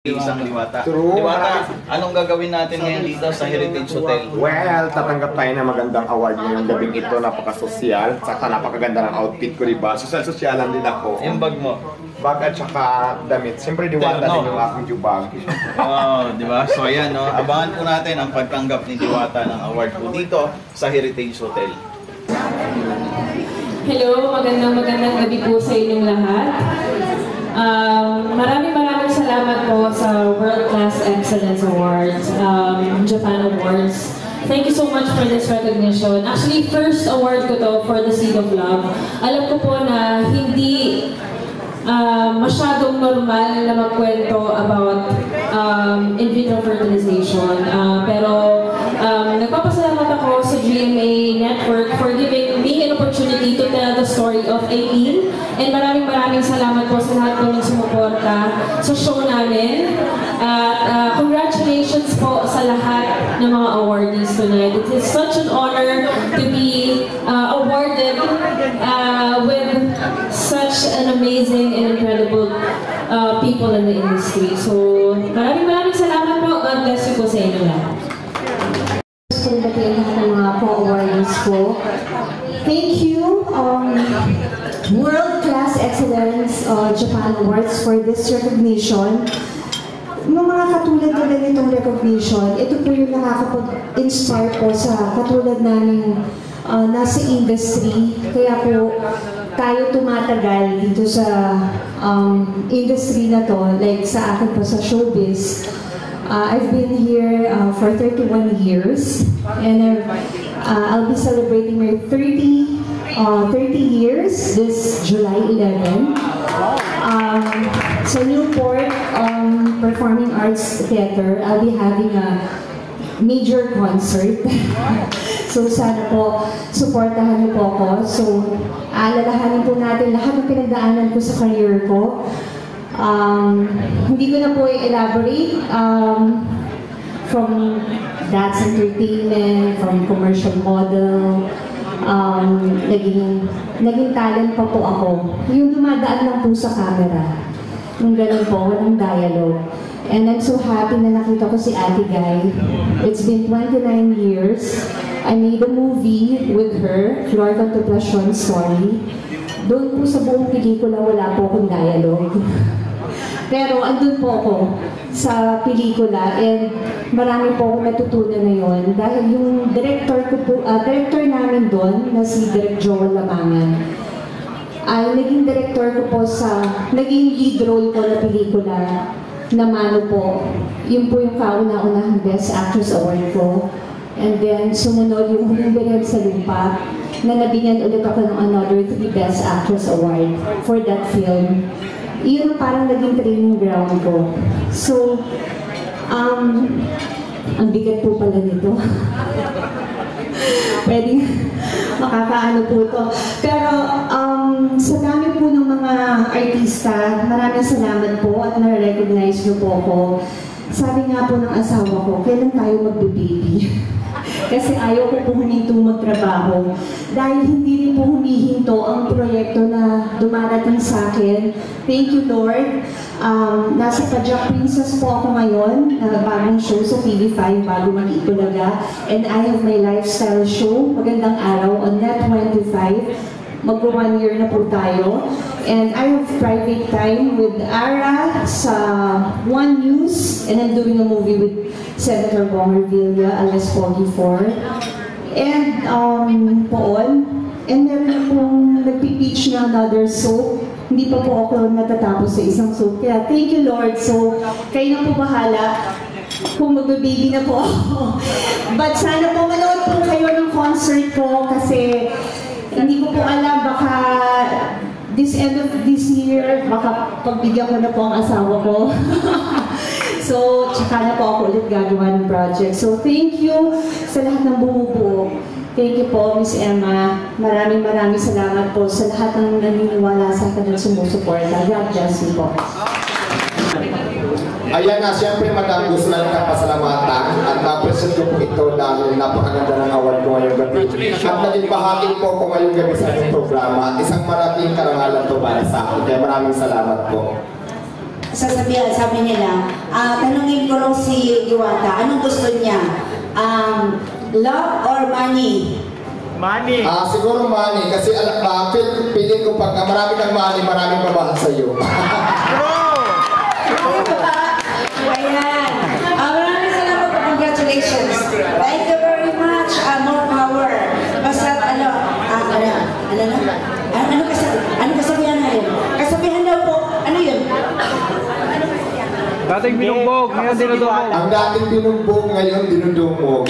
Isang Diwata. True. Diwata, anong gagawin natin ngayon dito sa Heritage Hotel? Well, tatanggap tayo ng magandang award ngayong gabing ito. Napaka-sosyal. Saka napakaganda ng outfit ko, diba? Sosyal-sosyalan din ako. Yung bag mo? Bag at saka damit. Siyempre, Diwata din yung aking jubag. Oh, di ba? So ayan, no? Abangan po natin ang pagtanggap ni Diwata ng award po dito sa Heritage Hotel. Hello, magandang gabi po sa inyong lahat. Maraming salamat po sa World Class Excellence Awards, Japan Awards. Thank you so much for this recognition. Actually, first award ko to for the Seed of Love. Alam ko po na hindi masyadong normal na magkwento about in vitro fertilization. Pero nagpapasalamat ako sa GMA Network for giving me an opportunity to tell the story of Aileen. And maraming salamat po sa lahat po ng sumuporta sa show namin. At congratulations po sa lahat ng mga awardees tonight. It is such an honor to be awarded with such an amazing and incredible people in the industry. So maraming salamat po. God bless you po sa inyo lahat. Gusto ko batiin ng mga co-awardees ko. Thank you, World Class Excellence Japan Awards for this recognition. Yung mga katulad na ganitong recognition, ito po yung nakakapag-inspire po sa katulad namin nasa industry. Kaya po tayo tumatagal dito sa industry na to, like sa akin po sa showbiz. I've been here for 31 years and I'll be celebrating my 30 years this July 11. Sa Newport Performing Arts Theater, I'll be having a major concert. So sana po, supportahan niyo po ako. So, alalahanin po natin lahat ng pinagdaanan ko sa career ko. Hindi ko na po i-elaborate from That's Entertainment, from commercial model, naging talent pa po ako. Yung dumadaan lang po sa camera. Yung ganun po, walang dialogue. And I'm so happy na nakita ko si Ate Guy. It's been 29 years. I made a movie with her, Flor Contemplation's Story. Doon po sa buong pelikula, wala po akong dialogue. Pero andun po ako sa pelikula and marami po akong natutunan ngayon dahil yung director namin doon na si Direk Joel Lamangan ay naging director ko po naging lead role ko na pelikula na Mano po. Yun po yung kauna-unahang Best Actress Award ko. And then sumunod yung Huling Birhen sa Lupa na nabigyan ulit ako ng another 3 Best Actress Award for that film. Iyon parang naging training ground ko. So, ang bigat po pala nito. Pwedeng makakaano po to. Pero sa dami po ng mga artista, maraming salamat po at na-recognize niyo po ako. Sabi nga po ng asawa ko, kailan tayo magbe-baby? Kasi ayaw ko po huminto magtrabaho. Dahil hindi rin po humihinto ang proyekto na dumarating sa akin. Thank you, Lord. Nasa Pajak Princess po ako ngayon, bagong show sa TV5 bago mag-Itulaga. And I have my lifestyle show, Magandang Araw, on Net25. Mag-1 year na po tayo. And I have private time with Ara sa One News. And I'm doing a movie with Senator Bong Revilla, alias Pogi 4. And poon. And meron na pong nagpipitch na another soap. Hindi pa po ako natatapos sa isang soap. Kaya thank you, Lord. So, kayo na po bahala kung magbe-baby na po ako. But sana po manood po kayo ng concert ko kasi hindi ko po alam, baka this end of this year, baka pagbigyan ko na po ang asawa ko. So, tsaka na po ako ulit gagawa ng project. So, thank you sa lahat ng bumubuo. Thank you po, Miss Emma. Maraming salamat po sa lahat ng naniniwala sa akin at sumusuporta. God bless you po. Ayan na, siyempre madam, gusto na lang pasalamatan at na-present ko po ito dahil napakaganda ng award ko ngayong gabi. At naging bahagi po ko ngayong gabi sa inyong programa. Isang malaking karangalan to para sa akin. Kaya maraming salamat po. sasabihan, sabi nila, tanungin ko raw si Diwata, anong gusto niya? Love or money? Money. Siguro money, kasi feeling ko pag marami kang money, maraming mamahal sa'yo. Ayan. Maraming salamat po. Congratulations. Thank you very much. More power. Basta ano kasabihan na yun? Kasabihan daw po. Ano yun? Dating binugbog, ngayon dinudumog. Ang dating binugbog, ngayon dinudumog.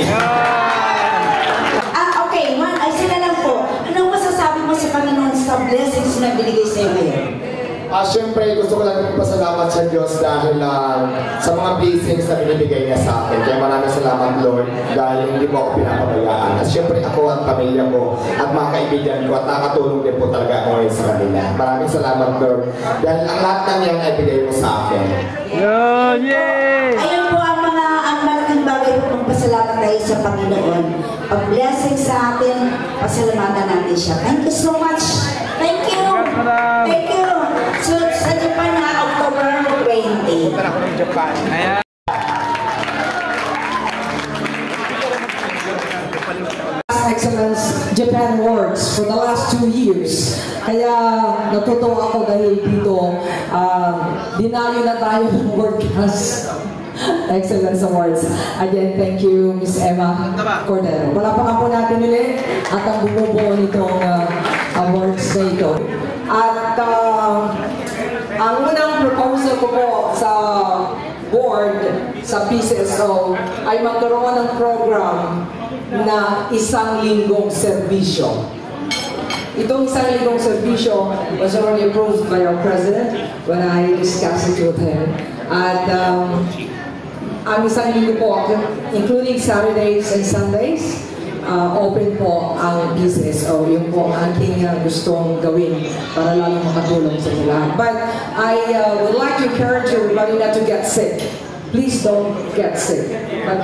Okay. Ay sila lang po. Anong masasabi mo sa Panginoon sa blessings na binigay sa'yo ngayon? Siyempre, gusto ko lang magpasalamat sa Diyos dahil sa mga blessings na binibigay niya sa akin. Kaya maraming salamat, Lord, dahil hindi mo ako pinapabayaan. At siyempre, ako at pamilya ko at mga kaibigan ko at nakatulong din po talaga ako ngayon sa kanila. Maraming salamat, Lord, dahil ang lahat ng yan ay bigay mo sa akin. Yay! Ayun po ang malaking bagay po magpasalamat tayo sa Panginoon. Pag-blessing sa atin, pasalamatan natin siya. Thank you so much. Thank you. Thank you. So, sa Japan na October 20. Punta na ako ng Japan. Ayan. Excellence Japan Awards for the last 2 years. Kaya natutuwa ako dahil dito, dinayo na tayo ng World Class Excellence Awards. Again, thank you, Ms. Emma Cordero. Palapakan po natin ulit at ang bumubuo nitong awards na ito. At ang unang proposal ko po sa board, sa PCSO, ay magkaroon ng program na isang linggong serbisyo. Itong isang linggong serbisyo was already approved by our President when I discussed it with him. At ang isang linggo po, including Saturdays and Sundays, open po ang PCSO. Yung po ang aking gustong gawin para lalong makatulong sa lahat. But I would like to encourage everybody not to get sick. Please don't get sick. But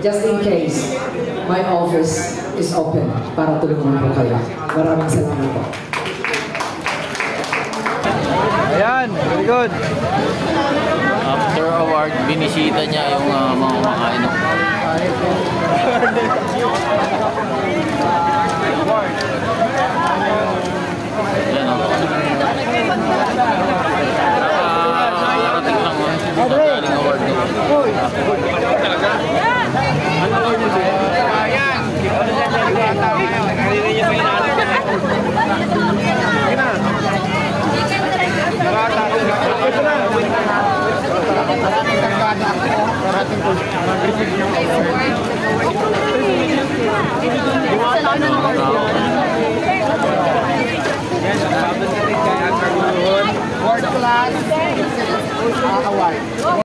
just in case, my office is open para tulungan po kayo. Maraming salamat po. Ayan, very good. After award, binisita niya yung mga kumakain. Ayan o. Nakarating lang o. Galing award nito. World class award.